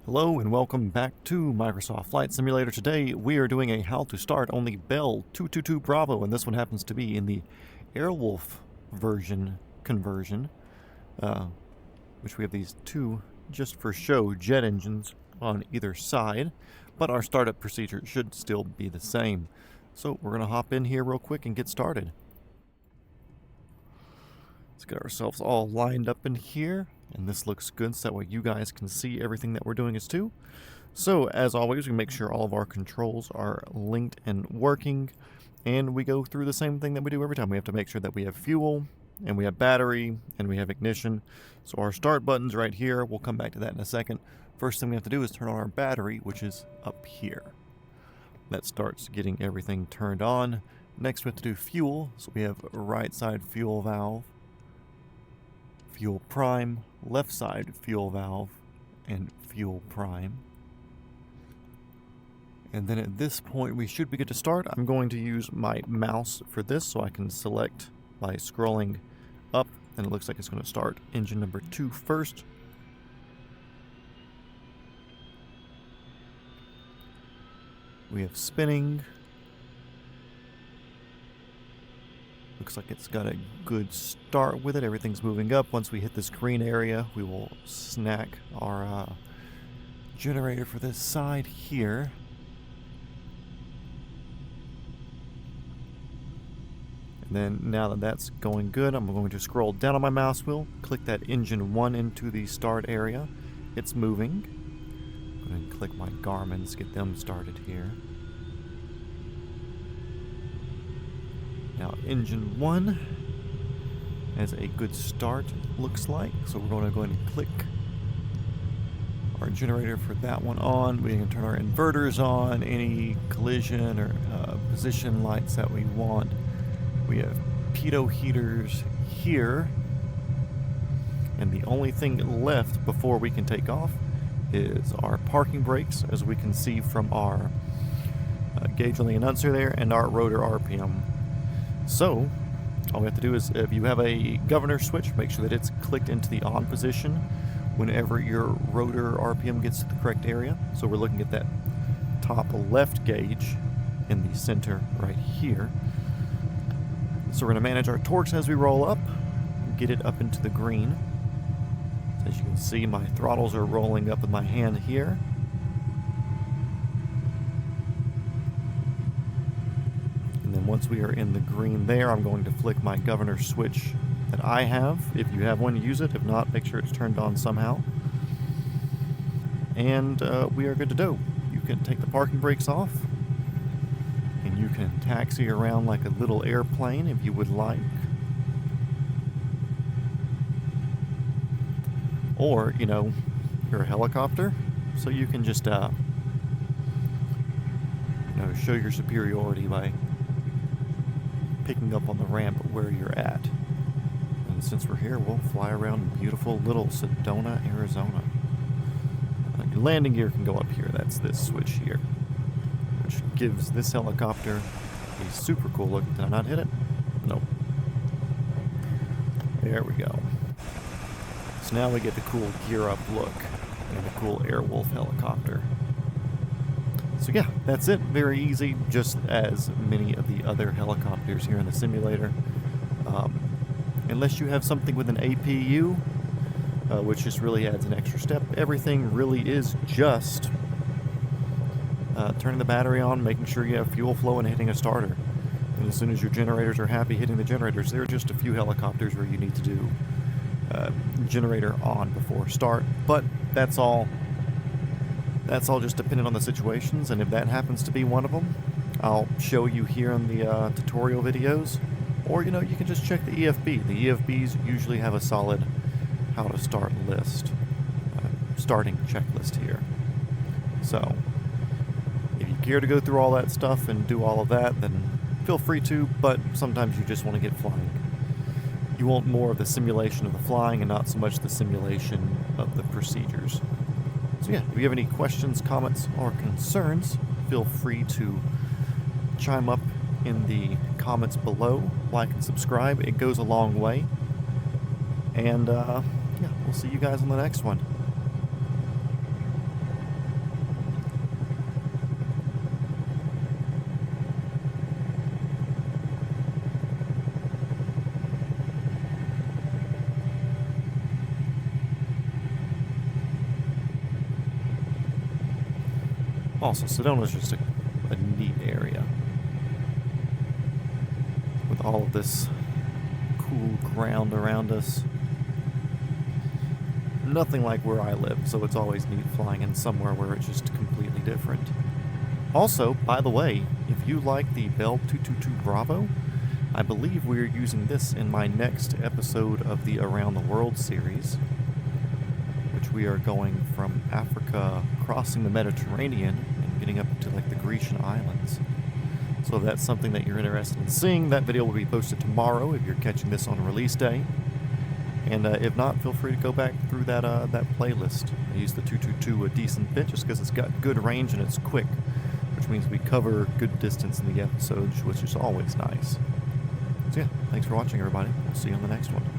Hello and welcome back to Microsoft Flight Simulator. Today we are doing a how to start on the Bell 222 Bravo, and this one happens to be in the Airwolf version conversion, which we have these two just for show jet engines on either side, but our startup procedure should still be the same. So we're going to hop in here real quick and get started. Let's get ourselves all lined up in here. And this looks good so that way you guys can see everything that we're doing as too. So as always, we make sure all of our controls are linked and working. And we go through the same thing that we do every time. We have to make sure that we have fuel, and we have battery, and we have ignition. So our start button's right here. We'll come back to that in a second. First thing we have to do is turn on our battery, which is up here. That starts getting everything turned on. Next we have to do fuel. So we have right side fuel valve, fuel prime, left side fuel valve, and fuel prime. And then at this point we should be good to start. I'm going to use my mouse for this so I can select by scrolling up, and it looks like it's going to start engine number 2 first. We have spinning. Looks like it's got a good start with it. Everything's moving up. Once we hit this green area, we will snack our generator for this side here. And then now that that's going good, I'm going to scroll down on my mouse wheel, click that engine 1 into the start area. It's moving. I'm going to click my Garmin's, get them started here. Now engine 1 has a good start, looks like, so we're going to go ahead and click our generator for that one on. We can turn our inverters on, any collision or position lights that we want. We have pitot heaters here, and the only thing left before we can take off is our parking brakes, as we can see from our gauge on the annunciator there, and our rotor RPM. So, all we have to do is, if you have a governor switch, make sure that it's clicked into the on position whenever your rotor RPM gets to the correct area. So we're looking at that top left gauge in the center right here. So we're going to manage our torques as we roll up, get it up into the green. As you can see, my throttles are rolling up with my hand here. Once we are in the green there, I'm going to flick my governor switch that I have. If you have one, use it. If not, make sure it's turned on somehow. And we are good to go. You can take the parking brakes off, and you can taxi around like a little airplane if you would like. Or, you know, you're a helicopter, so you can just, show your superiority by picking up on the ramp where you're at. And since we're here, we'll fly around beautiful little Sedona, Arizona. Your landing gear can go up here. That's this switch here, which gives this helicopter a super cool look. Did I not hit it? Nope. There we go. So now we get the cool gear up look and the cool Airwolf helicopter. So yeah, that's it. Very easy, just as many of the other helicopters here in the simulator. Unless you have something with an APU, which just really adds an extra step, everything really is just turning the battery on, making sure you have fuel flow, and hitting a starter. And as soon as your generators are happy, hitting the generators. There are just a few helicopters where you need to do generator on before start, but that's all. That's all just dependent on the situations, and if that happens to be one of them, I'll show you here in the tutorial videos. Or, you can just check the EFB. The EFBs usually have a solid how to start list, starting checklist here. So, if you care to go through all that stuff and do all of that, then feel free to, but sometimes you just want to get flying. You want more of the simulation of the flying and not so much the simulation of the procedures. So yeah, if you have any questions, comments, or concerns, feel free to chime up in the comments below. Like and subscribe. It goes a long way. And yeah, we'll see you guys on the next one. Also, Sedona is just a neat area with all of this cool ground around us. Nothing like where I live, so it's always neat flying in somewhere where it's just completely different. Also, by the way, if you like the Bell 222 Bravo, I believe we're using this in my next episode of the Around the World series, which we are going from Africa, crossing the Mediterranean, and getting up to like the Grecian islands. So if that's something that you're interested in seeing, that video will be posted tomorrow if you're catching this on release day. And if not, feel free to go back through that playlist. I use the 222 a decent bit just because it's got good range and it's quick, which means we cover good distance in the episodes, which is always nice. So yeah, thanks for watching, everybody. We'll see you on the next one.